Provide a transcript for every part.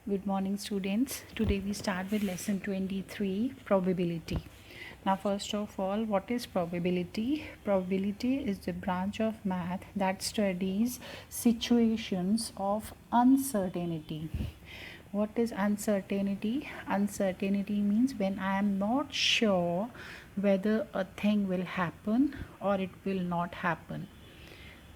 Good morning, students. Today we start with lesson 23, probability. Now, first of all, what is probability? Probability is the branch of math that studies situations of uncertainty. What is uncertainty? Uncertainty means when I am not sure whether a thing will happen or it will not happen.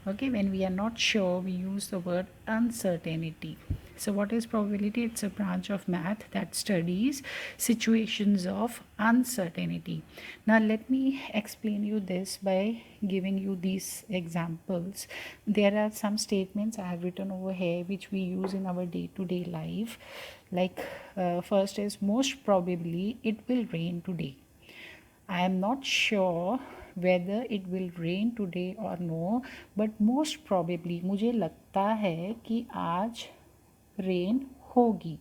Okay, when we are not sure, we use the word uncertainty. So what is probability? It's a branch of math that studies situations of uncertainty. Now let me explain you this by giving you these examples. There are some statements I have written over here which we use in our day-to-day life. Like first is most probably it will rain today. I am not sure whether it will rain today or no, but most probably मुझे लगता है कि आज rain होगी.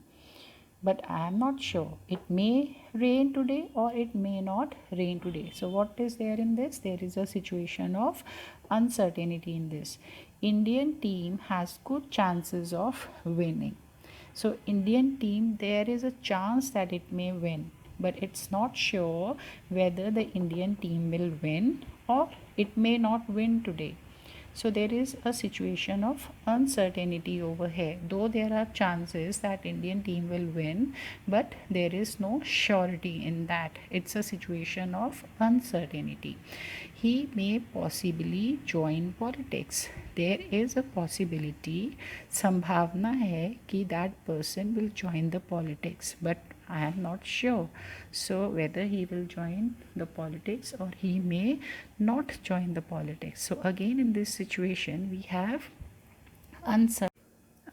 But I am not sure. It may rain today or it may not rain today. So what is there in this? There is a situation of uncertainty in this. Indian team has good chances of winning. So Indian team, there is a chance that it may win, but it's not sure whether the Indian team will win or it may not win today. So there is a situation of uncertainty over here. Though there are chances that Indian team will win, but there is no surety in that. It's a situation of uncertainty. He may possibly join politics. There is a possibility, संभावना है कि that person will join the politics, but I am not sure. So whether he will join the politics or he may not join the politics. So again in this situation we have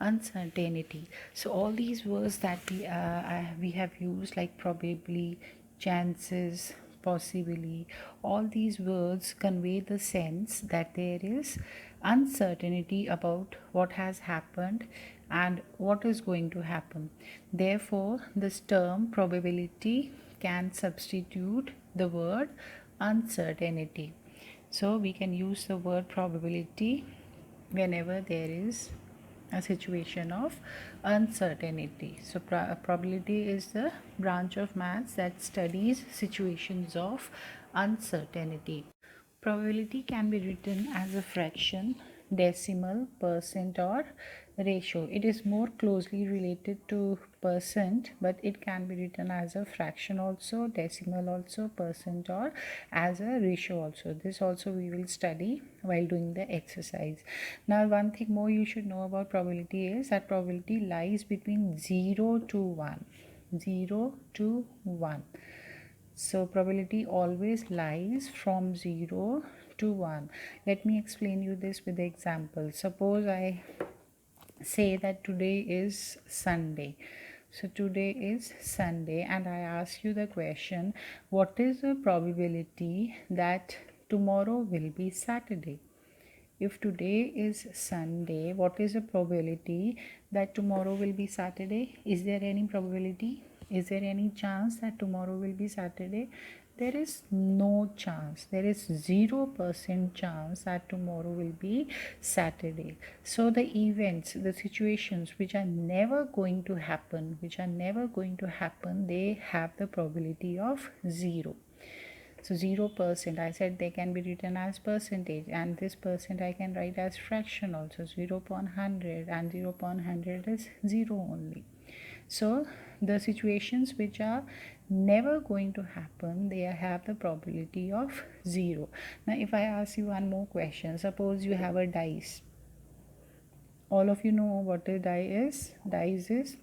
uncertainty. So all these words that we have used, like probably, chances, possibly, all these words convey the sense that there is uncertainty about what has happened and what is going to happen. Therefore this term probability can substitute the word uncertainty. So we can use the word probability whenever there is a situation of uncertainty. So probability is the branch of maths that studies situations of uncertainty. Probability can be written as a fraction, decimal, percent, or ratio. It is more closely related to percent, but it can be written as a fraction also, decimal also, percent, or as a ratio also. This also we will study while doing the exercise. Now one thing more you should know about probability is that probability lies between 0 to 1. 0 to 1. So probability always lies from 0 to 1. Let me explain you this with the example. Suppose I say that today is Sunday. So today is Sunday and I ask you the question, what is the probability that tomorrow will be Saturday? If today is Sunday, what is the probability that tomorrow will be Saturday? Is there any probability? Is there any chance that tomorrow will be Saturday? There is no chance. There is 0% chance that tomorrow will be Saturday. So the events, the situations which are never going to happen, they have the probability of 0. So 0%, I said they can be written as percentage, and this percent I can write as fraction also. 0 upon 100, and 0 upon 100 is 0 only. So the situations which are never going to happen, they have the probability of 0. Now if I ask you one more question, suppose you have a dice. All of you know what a die is. Dice is,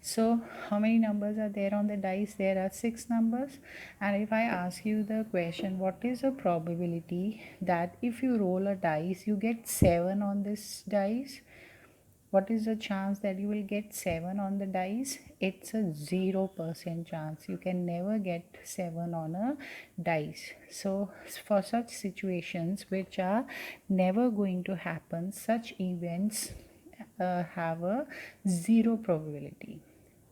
so how many numbers are there on the dice? There are 6 numbers. And if I ask you the question, what is the probability that if you roll a dice you get 7 on this dice? What is the chance that you will get 7 on the dice? It's a 0% chance. You can never get 7 on a dice. So for such situations which are never going to happen, such events have a 0 probability.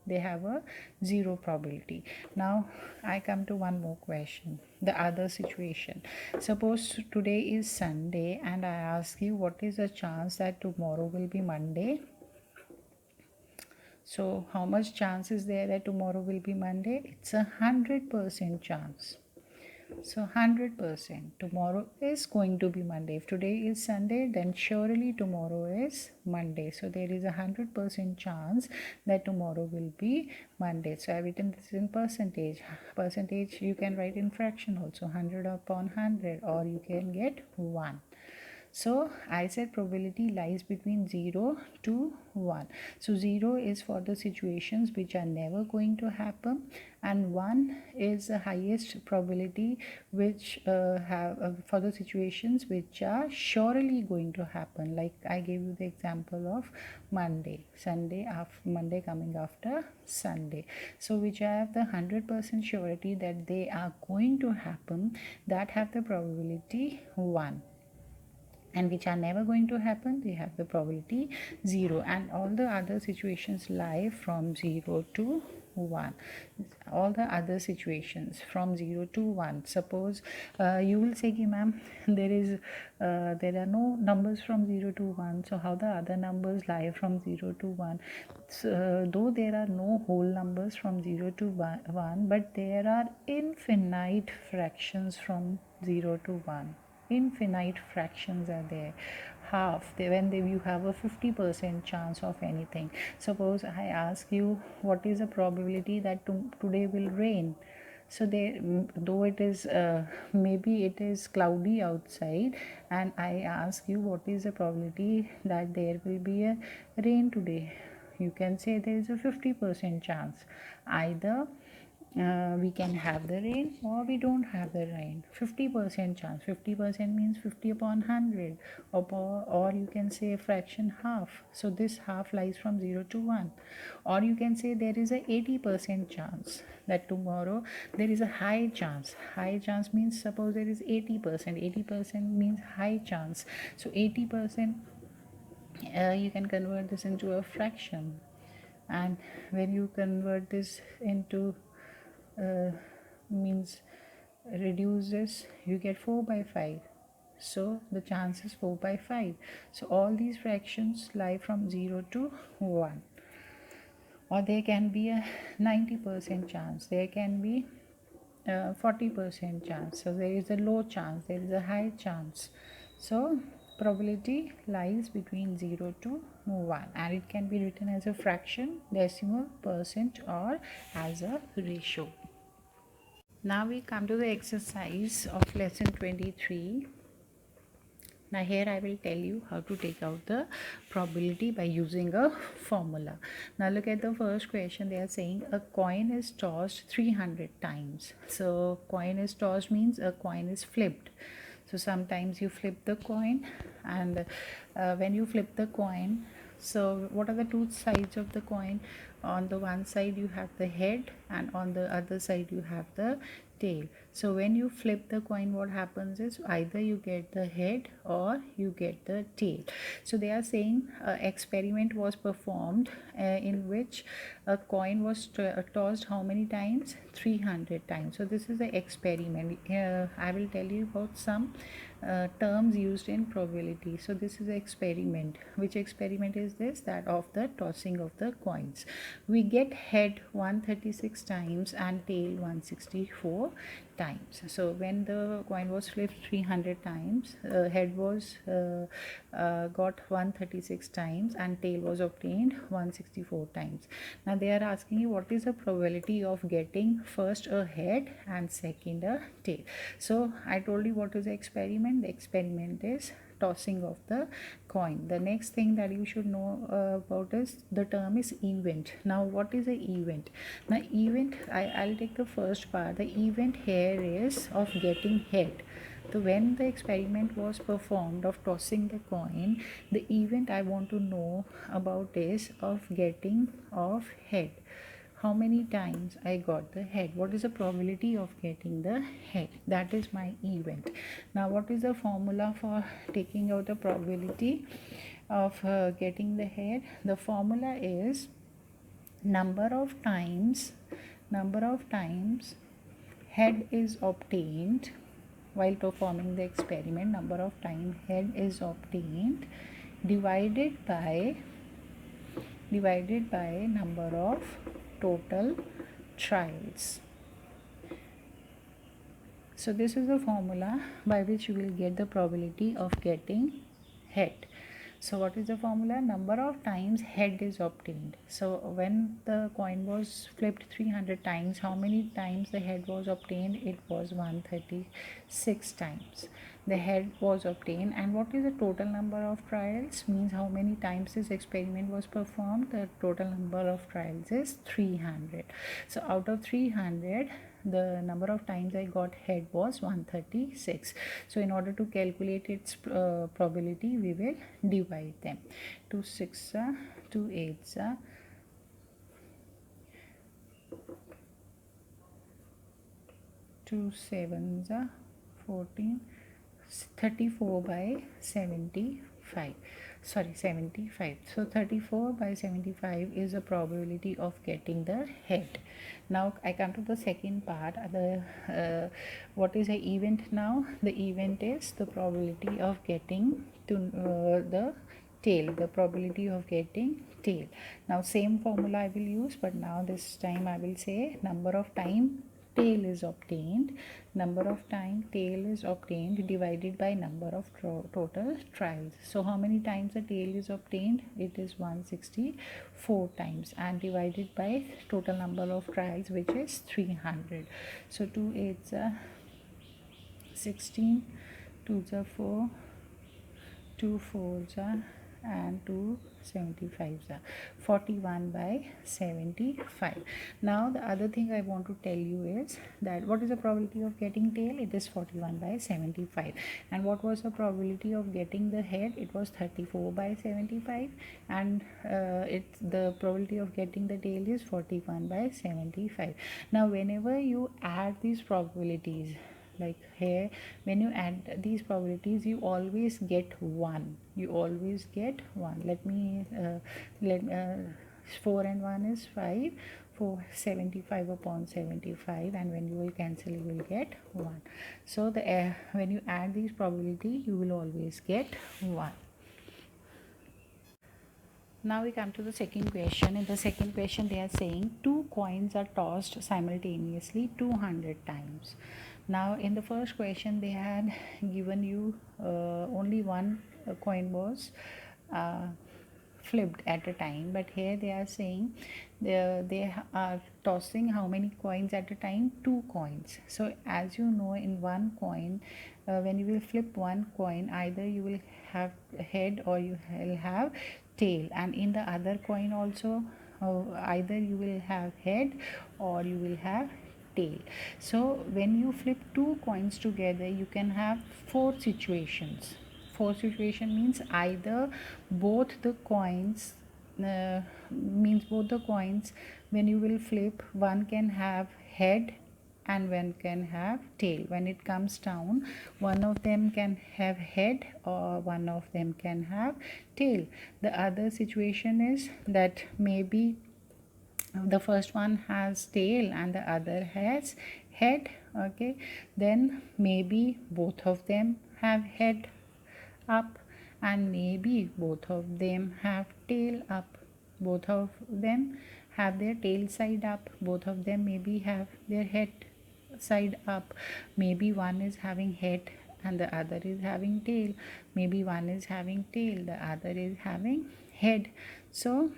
They have a 0 probability. Now I come to one more question, the other situation. Suppose today is Sunday and I ask you what is the chance that tomorrow will be Monday? So how much chance is there that tomorrow will be Monday? It's 100% chance. So 100% tomorrow is going to be Monday. If today is Sunday, then surely tomorrow is Monday. So there is 100% chance that tomorrow will be Monday. So I've written this in percentage. Percentage you can write in fraction also, 100 upon 100, or you can get 1. So I said probability lies between 0 to 1. So 0 is for the situations which are never going to happen, and 1 is the highest probability which have for the situations which are surely going to happen. Like I gave you the example of Monday, Sunday, after Monday coming after Sunday. So which I have the 100% surety that they are going to happen, that have the probability 1, and which are never going to happen, they have the probability 0, and all the other situations lie from 0 to 1. All the other situations from 0 to 1. Suppose you will say, ma'am, there are no numbers from 0 to 1, so how the other numbers lie from 0 to 1? So, though there are no whole numbers from 0 to 1, but there are infinite fractions from 0 to 1. Infinite fractions are there. You have a 50% chance of anything. Suppose I ask you, what is the probability that today will rain? So there, though it is maybe it is cloudy outside, and I ask you what is the probability that there will be a rain today, you can say there is a 50% chance. Either we can have the rain or we don't have the rain. 50% chance. 50% means 50 upon 100, or you can say a fraction half. So this half lies from 0 to 1. Or you can say there is a 80% chance that tomorrow there is a high chance. High chance means, suppose there is 80%. 80% means high chance. So 80%, you can convert this into a fraction, and when you convert this into means reduce this, you get 4 by 5. So the chance is 4 by 5. So all these fractions lie from 0 to 1. Or there can be a 90% chance, there can be 40% chance. So there is a low chance, there is a high chance. So probability lies between 0 to 1, and it can be written as a fraction, decimal, percent, or as a ratio. Now we come to the exercise of lesson 23. Now here I will tell you how to take out the probability by using a formula. Now look at the first question. They are saying a coin is tossed 300 times. So coin is tossed means a coin is flipped. So sometimes you flip the coin, and when you flip the coin, so what are the two sides of the coin? On the one side you have the head, and on the other side you have the tail. So when you flip the coin, what happens is either you get the head or you get the tail. So they are saying experiment was performed in which a coin was tossed how many times? 300 times. So this is the experiment. I will tell you about some terms used in probability. So this is an experiment. Which experiment is this? That of the tossing of the coins. We get head 136 times and tail 164 times. So when the coin was flipped 300 times, head was got 136 times and tail was obtained 164 times. Now they are asking you what is the probability of getting first a head and second a tail. So I told you what is the experiment. The experiment is tossing of the coin. The next thing that you should know about is the term is event. Now what is an event? Now event, I'll take the first part. The event here is of getting head. So when the experiment was performed of tossing the coin, the event I want to know about is of getting of head. How many times I got the head? What is the probability of getting the head? That is my event. Now what is the formula for taking out the probability of getting the head? The formula is number of times head is obtained while performing the experiment. Number of time head is obtained divided by divided by number of total trials. So this is the formula by which you will get the probability of getting head. So what is the formula? Number of times head is obtained. So when the coin was flipped 300 times, how many times the head was obtained? It was 136 times the head was obtained. And what is the total number of trials? Means how many times this experiment was performed. The total number of trials is 300. So out of 300, the number of times I got head was 136. So in order to calculate its probability, we will divide them. 2 6 2 8 2 7 14, 34 by 75. Sorry, 75. So 34 by 75 is the probability of getting the head. Now I come to the second part. What is the event now? The event is the probability of getting to the tail, the probability of getting tail. Now same formula I will use, but now this time I will say number of time tail is obtained. Number of time tail is obtained divided by number of total trials. So how many times the tail is obtained? It is 164 times, and divided by total number of trials, which is 300. So 2 8 16, 2 4, 2 4 and 2 75 41 by 75. Now the other thing I want to tell you is that what is the probability of getting tail? It is 41 by 75. And what was the probability of getting the head? It was 34 by 75. And the probability of getting the tail is 41 by 75. Now whenever you add these probabilities, like here, when you add these probabilities, you always get 1. You always get 1. Let me 4 and 1 is 5. 4 75 upon 75, and when you will cancel, you will get 1. So the when you add these probability, you will always get 1. Now we come to the second question. In the second question, they are saying 2 coins are tossed simultaneously 200 times. Now in the first question, they had given you only one coin was flipped at a time, but here they are saying they are tossing how many coins at a time? 2 coins. So as you know, in one coin, when you will flip one coin, either you will have head or you will have tail, and in the other coin also, either you will have head or you will have tail. So when you flip 2 coins together, you can have 4 situations. 4 situation means either both the coins, when you will flip, one can have head and one can have tail. When it comes down, one of them can have head or one of them can have tail. The other situation is that maybe the first one has tail and the other has head. Okay, then maybe both of them have head up, and maybe both of them have tail up. Both of them have their tail side up. Both of them maybe have their head side up. Maybe one is having head and the other is having tail. Maybe one is having tail, the other is having head. So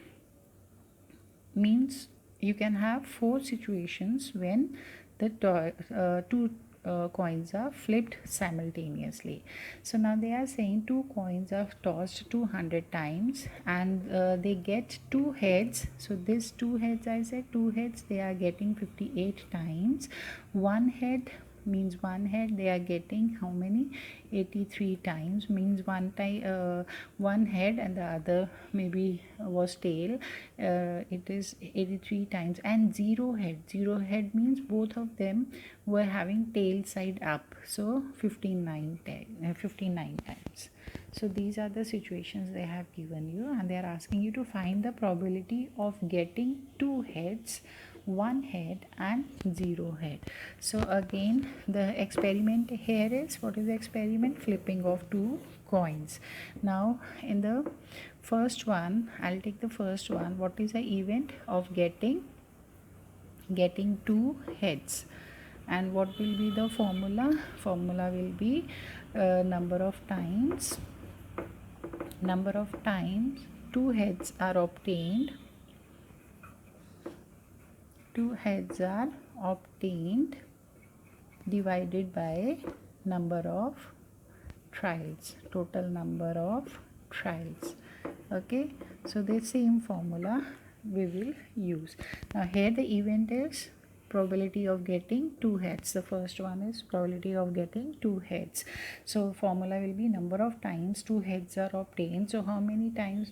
means you can have 4 situations when the two coins are flipped simultaneously. So now they are saying 2 coins are tossed 200 times, and they get 2 heads. So this 2 heads, I said 2 heads, they are getting 58 times. 1 head means 1 head, they are getting how many? 83 times. Means one head and the other maybe was tail. It is 83 times. And 0 head means both of them were having tail side up, so 59 times. So these are the situations they have given you, and they are asking you to find the probability of getting 2 heads, 1 head and 0 head. So again, the experiment here is, what is the experiment? Flipping of 2 coins. Now in the first one, I'll take the first one. What is the event of getting two heads? And what will be the formula will be number of times two heads are obtained divided by number of trials, total number of trials. Okay, so the same formula we will use. Now here the event is probability of getting two heads. The first one is probability of getting two heads. So formula will be number of times two heads are obtained. So how many times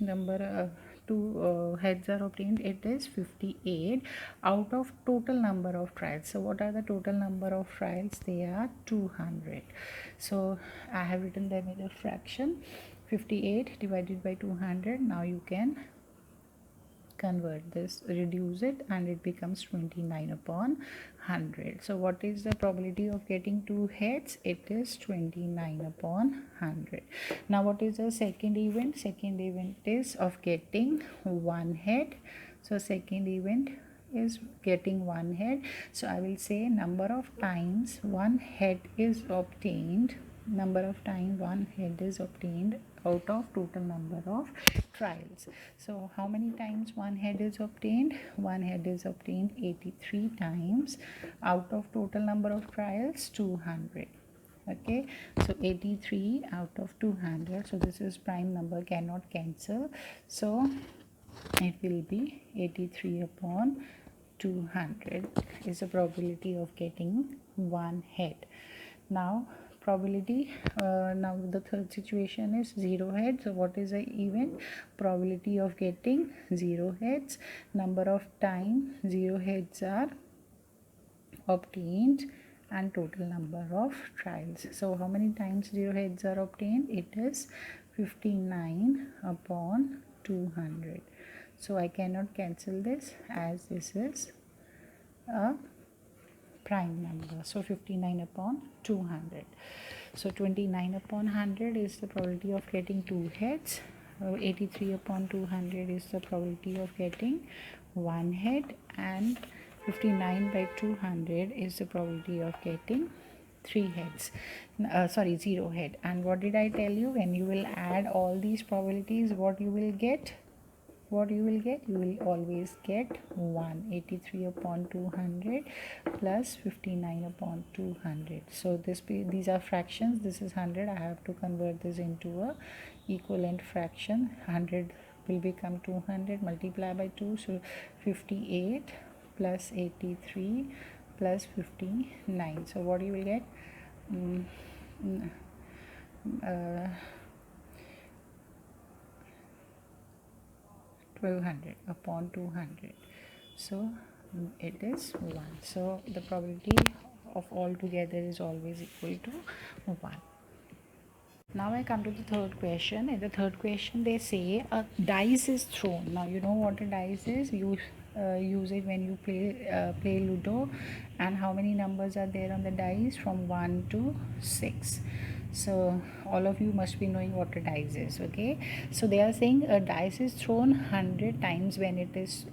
two heads are obtained? It is 58 out of total number of trials. So what are the total number of trials? They are 200. So I have written them in a fraction. 58 divided by 200. Now you can convert this, reduce it, and it becomes 29 upon 100. So what is the probability of getting two heads? It is 29 upon 100. Now what is the second event? Second event is of getting one head. So second event is getting one head. So I will say number of times one head is obtained out of total number of trials. So how many times one head is obtained? One head is obtained 83 times out of total number of trials 200. Okay, so 83 out of 200. So this is prime number, cannot cancel. So it will be 83 upon 200 is the probability of getting one head. Now probability, now the third situation is zero heads. So what is the event? Probability of getting zero heads. Number of time zero heads are obtained and total number of trials. So how many times zero heads are obtained? It is 59 upon 200. So I cannot cancel this as this is a prime number. So 59 upon 200. So 29 upon 100 is the probability of getting two heads. 83 upon 200 is the probability of getting one head, and 59 by 200 is the probability of getting three heads. Zero head. And what did I tell you? When you will add all these probabilities, what you will get? You will always get 183 upon 200 plus 59 upon 200. So these are fractions. This is 100. I have to convert this into a equivalent fraction. 100 will become 200, multiply by 2, so 58 plus 83 plus 59. So what you will get? 1200 upon 200. So it is 1. So the probability of all together is always equal to 1. Now I come to the third question. In the third question they say a dice is thrown. Now you know what a dice is. You use it when you play Ludo. And how many numbers are there on the dice? From 1 to 6. So all of you must be knowing what a dice is. Okay, so they are saying a dice is thrown 100 times when it is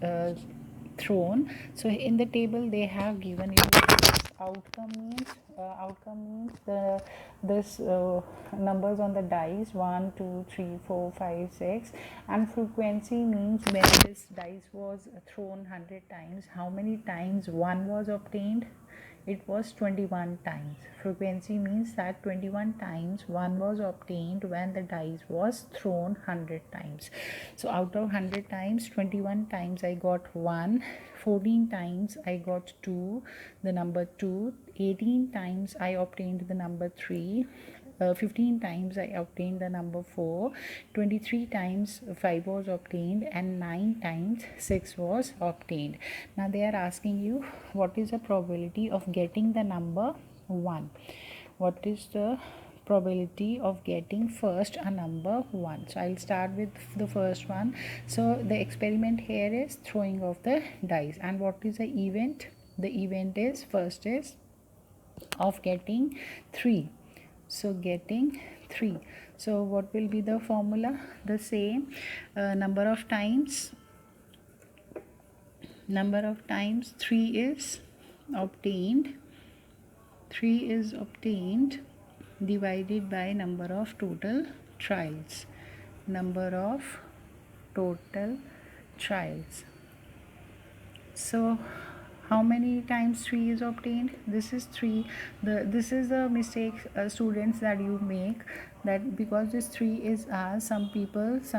thrown. So in the table they have given you outcome means the this numbers on the dice 1 2 3 4 5 6, and frequency means when this dice was thrown 100 times, how many times 1 was obtained? It was 21 times. Frequency means that 21 times 1 was obtained when the dice was thrown 100 times. So out of 100 times, 21 times I got 1, 14 times I got 2, the number 2, 18 times I obtained the number 3, 15 times I obtained the number 4, 23 times 5 was obtained, and 9 times 6 was obtained. Now they are asking you what is the probability of getting the number 1. What is the probability of getting first a number 1? So I'll start with the first one. So the experiment here is throwing of the dice, and what is the event? The event is first is of getting 3. So getting 3. So what will be the formula? The same. Number of times 3 is obtained. 3 is obtained divided by number of total trials. Number of total trials. So how many times 3 is obtained? This is 3. This is the mistake, students, that you make, that because this 3 is as some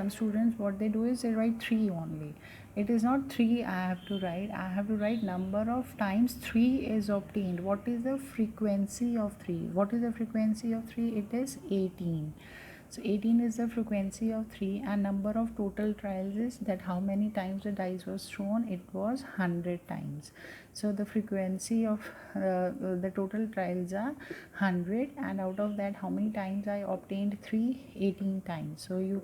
students, what they do is they write 3 only. It is not 3 I have to write number of times 3 is obtained. What is the frequency of 3? What is the frequency of 3? It is 18. So 18 is the frequency of 3, and number of total trials is that how many times the dice was thrown. It was 100 times. So the frequency of the total trials are 100, and out of that how many times I obtained 3? 18 times. So you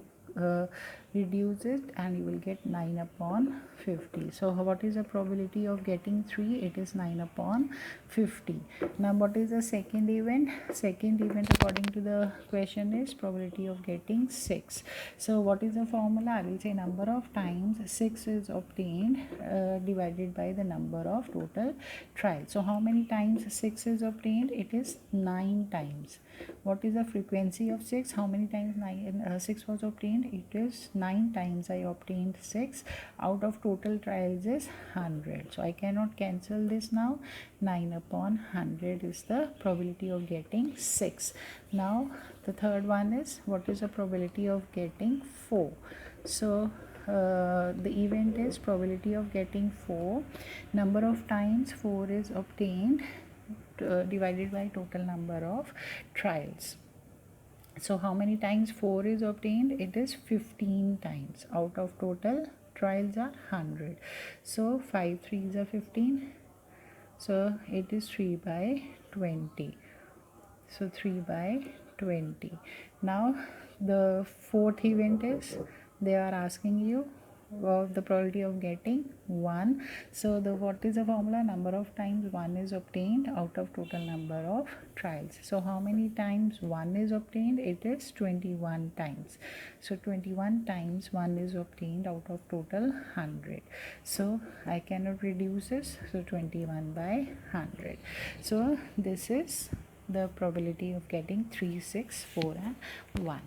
reduce it and you will get 9 upon 50. So what is the probability of getting 3? It is 9 upon 50. Now what is the second event? Second event according to the question is probability of getting 6. So what is the formula? I will say number of times 6 is obtained divided by the number of total trials. So how many times 6 is obtained? It is 9 times. What is the frequency of 6? How many times 6 was obtained? It is 9 times I obtained 6. Out of total trials is 100. So I cannot cancel this now. 9 upon 100 is the probability of getting 6. Now the third one is what is the probability of getting 4? So the event is probability of getting 4. Number of times 4 is obtained divided by total number of trials. So how many times 4 is obtained? It is 15 times. Out of total trials are 100. So 5 3s are 15. So it is 3 by 20. So 3 by 20. Now the fourth event is they are asking you the probability of getting 1. So what is the formula? Number of times 1 is obtained out of total number of trials. So how many times 1 is obtained? It is 21 times. So 21 times 1 is obtained out of total 100. So I cannot reduce this. So 21 by 100. So this is the probability of getting 3, 6, 4 and 1.